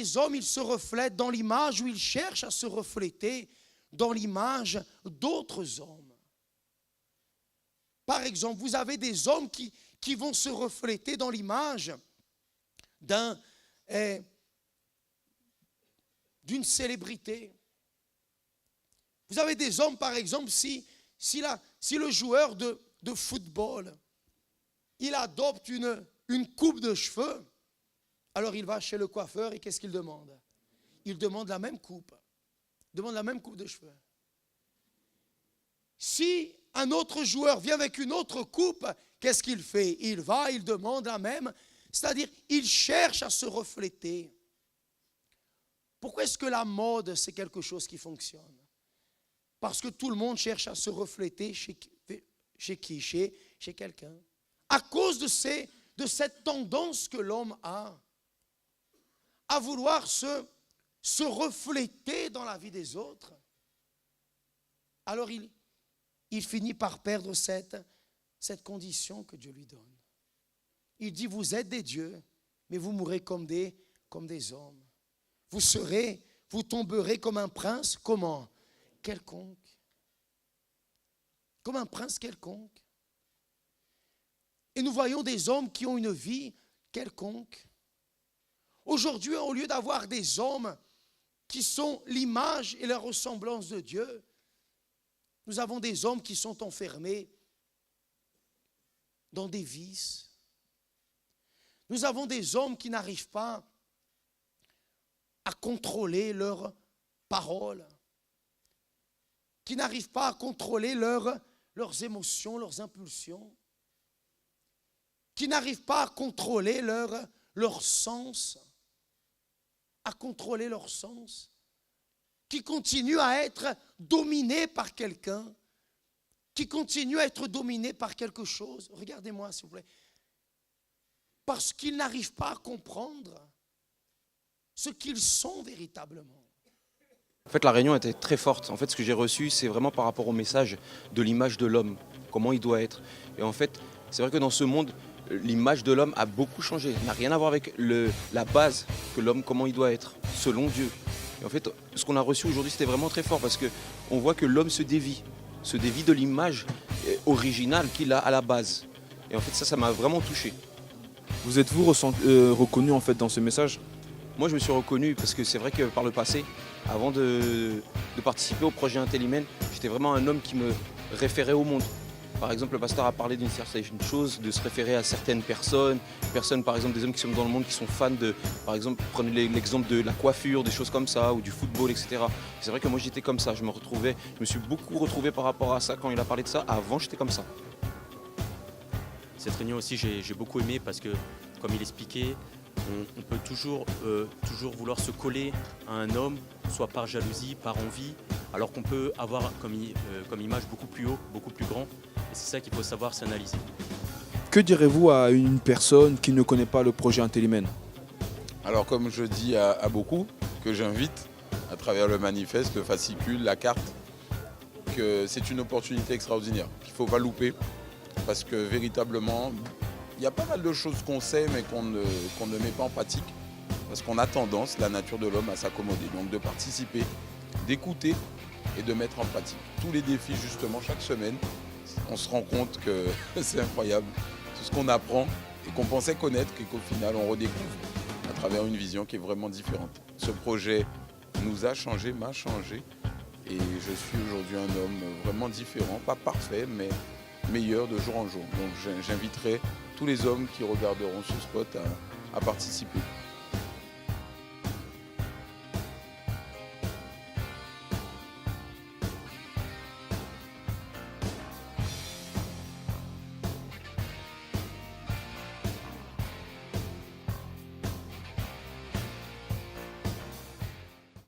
des hommes, ils se reflètent dans l'image ou ils cherchent à se refléter dans l'image d'autres hommes. Par exemple, vous avez des hommes qui vont se refléter dans l'image d'une célébrité. Vous avez des hommes, par exemple, si le joueur de football, il adopte une coupe de cheveux, alors il va chez le coiffeur et qu'est-ce qu'il demande? Il demande la même coupe. Il demande la même coupe de cheveux. Si un autre joueur vient avec une autre coupe, qu'est-ce qu'il fait? Il demande la même, c'est-à-dire il cherche à se refléter. Pourquoi est-ce que la mode, c'est quelque chose qui fonctionne? Parce que tout le monde cherche à se refléter chez qui? Chez quelqu'un. À cause de cette tendance que l'homme a à vouloir se refléter dans la vie des autres, alors il finit par perdre cette condition que Dieu lui donne. Il dit, vous êtes des dieux, mais vous mourrez comme des hommes. Vous tomberez comme un prince, comment? Quelconque. Comme un prince quelconque. Et nous voyons des hommes qui ont une vie quelconque. Aujourd'hui, au lieu d'avoir des hommes qui sont l'image et la ressemblance de Dieu, nous avons des hommes qui sont enfermés dans des vices. Nous avons des hommes qui n'arrivent pas à contrôler leurs paroles, qui n'arrivent pas à contrôler leurs émotions, leurs impulsions, qui n'arrivent pas à contrôler leur sens, qui continuent à être dominés par quelqu'un, qui continuent à être dominés par quelque chose. Regardez-moi, s'il vous plaît. Parce qu'ils n'arrivent pas à comprendre ce qu'ils sont véritablement. En fait, la réunion était très forte. En fait, ce que j'ai reçu, c'est vraiment par rapport au message de l'image de l'homme, comment il doit être. Et en fait, c'est vrai que dans ce monde, l'image de l'homme a beaucoup changé. Ça n'a rien à voir avec la base que l'homme, comment il doit être, selon Dieu. Et en fait, ce qu'on a reçu aujourd'hui, c'était vraiment très fort parce qu'on voit que l'homme se dévie de l'image originale qu'il a à la base. Et en fait, ça m'a vraiment touché. Vous êtes-vous reconnu en fait dans ce message? Moi, je me suis reconnu parce que c'est vrai que par le passé, avant de participer au projet Intellimen, j'étais vraiment un homme qui me référait au monde. Par exemple, le pasteur a parlé d'une certaine chose, de se référer à certaines personnes, par exemple des hommes qui sont dans le monde qui sont fans de, par exemple, prenez l'exemple de la coiffure, des choses comme ça, ou du football, etc. C'est vrai que moi j'étais comme ça, je me suis beaucoup retrouvé par rapport à ça quand il a parlé de ça. Avant, j'étais comme ça. Cette réunion aussi, j'ai beaucoup aimé parce que, comme il expliquait, on peut toujours vouloir se coller à un homme, soit par jalousie, par envie, alors qu'on peut avoir comme image beaucoup plus haut, beaucoup plus grand. Et c'est ça qu'il faut savoir s'analyser. Que direz-vous à une personne qui ne connaît pas le projet Intellimen? Alors comme je dis à beaucoup, que j'invite à travers le manifeste, le fascicule, la carte, que c'est une opportunité extraordinaire, qu'il ne faut pas louper, parce que véritablement, il y a pas mal de choses qu'on sait mais qu'on ne met pas en pratique, parce qu'on a tendance, la nature de l'homme, à s'accommoder. Donc de participer, d'écouter et de mettre en pratique. Tous les défis justement, chaque semaine, on se rend compte que c'est incroyable, tout ce qu'on apprend et qu'on pensait connaître et qu'au final on redécouvre à travers une vision qui est vraiment différente. Ce projet nous a changé, m'a changé et je suis aujourd'hui un homme vraiment différent, pas parfait mais meilleur de jour en jour. Donc j'inviterai tous les hommes qui regarderont ce spot à participer.